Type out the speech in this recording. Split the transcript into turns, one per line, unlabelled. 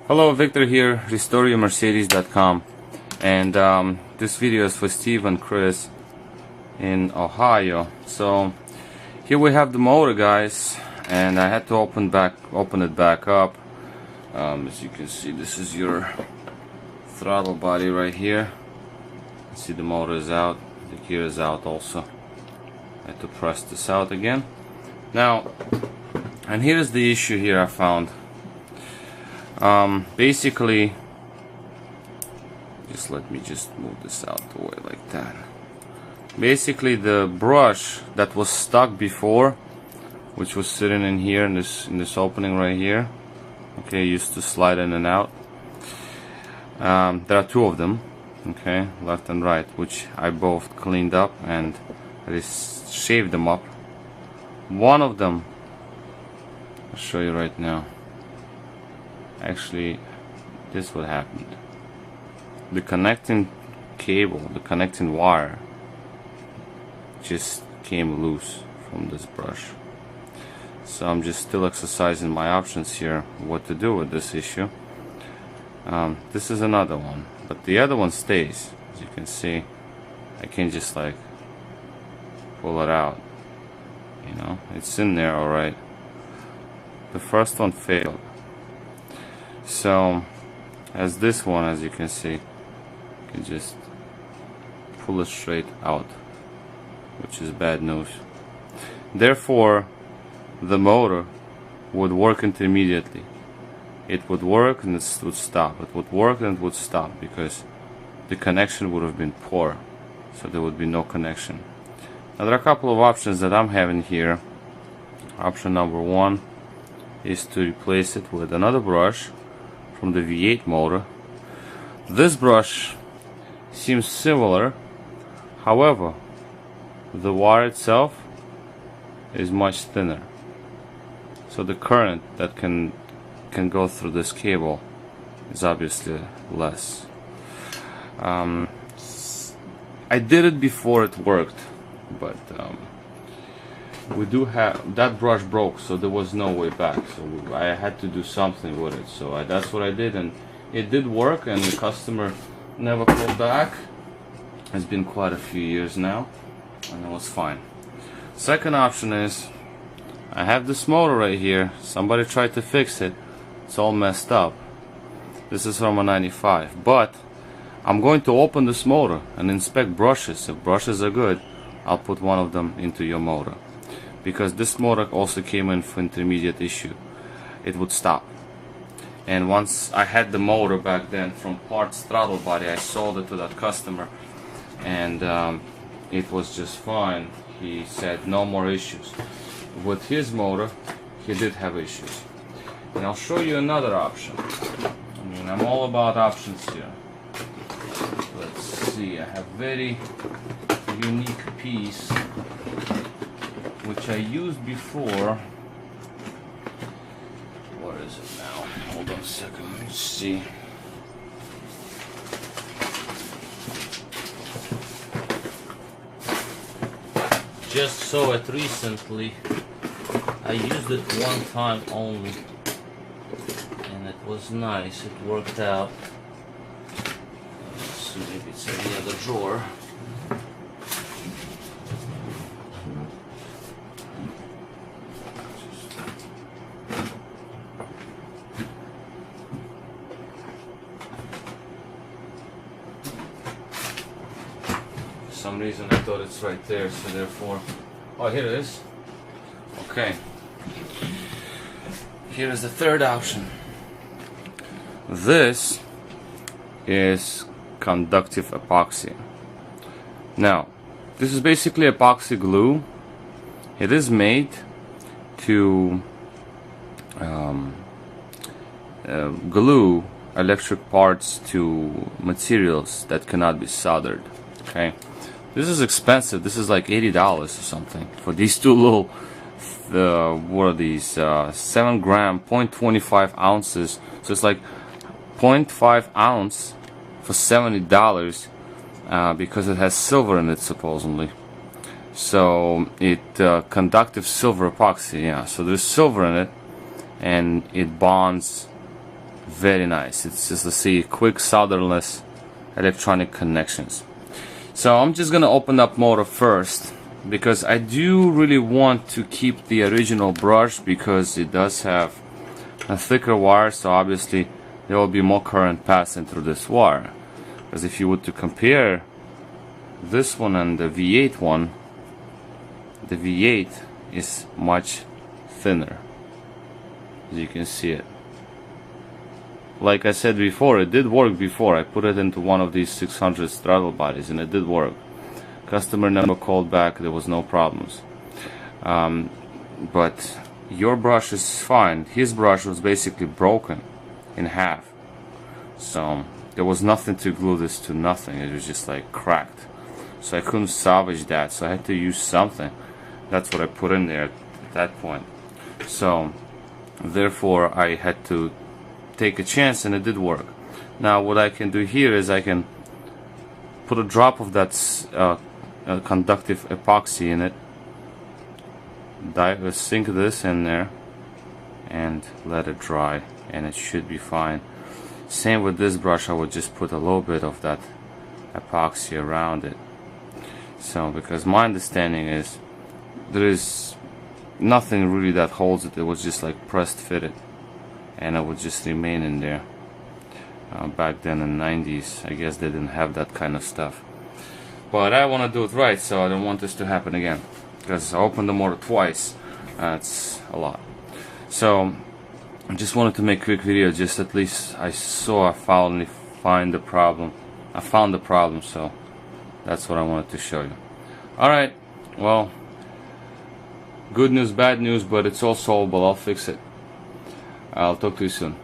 Hello, Victor here, RestoreYourMercedes.com, and this video is for Steve and Chris in Ohio. So here we have the motor, guys, and I had to open it back up. As you can see, this is your throttle body right here. See, the motor is out, the gear is out also. I had to press this out again. Now, and here's the issue here I found. Basically, just let me just move this out the way like that. Basically, the brush that was stuck before, which was sitting in here in this opening right here, okay, used to slide in and out. There are two of them, okay, left and right, which I both cleaned up and I just shaved them up. One of them, I'll show you right now. Actually, this is what happened. The connecting cable, the connecting wire, just came loose from this brush. So I'm just still exercising my options here, what to do with this issue. This is another one, but the other one stays. As you can see, I can just like pull it out. You know, it's in there alright. The first one failed. So, as this one, as you can see, you can just pull it straight out, which is bad news. Therefore, the motor would work intermediately. It would work and it would stop. It would work and it would stop because the connection would have been poor. So there would be no connection. Now there are a couple of options that I'm having here. Option number one is to replace it with another brush from the V8 motor. This brush seems similar, however the wire itself is much thinner, so the current that can go through this cable is obviously less. I did it before it worked, but we do have that brush broke, so there was no way back, so I had to do something with it. So that's what I did, and it did work, and the customer never called back. It's been quite a few years now, and it was fine. Second option is, I have this motor right here. Somebody tried to fix it. It's all messed up. This is from a 95, but I'm going to open this motor and inspect brushes. If brushes are good, I'll put one of them into your motor, because this motor also came in for intermediate issue. It would stop, and once I had the motor back then from parts throttle body, I sold it to that customer, and it was just fine. He said no more issues. With his motor, he did have issues, and I'll show you another option. I mean, I'm all about options here. Let's see, I have very unique piece which I used before. What is it now? Hold on a second, let me see. Just saw it recently. I used it one time only, and it was nice. It worked out. Let's see, maybe it's in the other drawer. For some reason I thought it's right there, so therefore, oh, here it is. Okay, here is the third option. This is conductive epoxy. Now, this is basically epoxy glue. It is made to glue electric parts to materials that cannot be soldered. Okay, this is expensive. This is like $80 or something for these two little what are these, 7 gram 0.25 ounces, so it's like 0.5 ounce for $70, because it has silver in it supposedly. So it conductive silver epoxy, yeah, so there's silver in it, and it bonds very nice. It's just, let's see, quick solderless electronic connections. So I'm just gonna open up motor first, because I do really want to keep the original brush, because it does have a thicker wire, so obviously there will be more current passing through this wire. Because if you were to compare this one and the V8 one, the V8 is much thinner, as you can see it. Like I said before, it did work before. I put it into one of these 600 throttle bodies and it did work. Customer never called back, there was no problems. But your brush is fine. His brush was basically broken in half, so there was nothing to glue this to, nothing. It was just like cracked, so I couldn't salvage that, so I had to use something. That's what I put in there at that point. So therefore I had to take a chance, and it did work. Now what I can do here is I can put a drop of that conductive epoxy in it, sink this in there and let it dry, and it should be fine. Same with this brush, I would just put a little bit of that epoxy around it. So because my understanding is there is nothing really that holds it, it was just like pressed fitted, and it would just remain in there. Back then in the 90s, I guess they didn't have that kind of stuff. But I want to do it right, so I don't want this to happen again, because I opened the motor twice. That's a lot. So I just wanted to make a quick video, just at least I finally found the problem. I found the problem, so that's what I wanted to show you. Alright, well, good news, bad news, but it's all solvable. I'll fix it. I'll talk to you soon.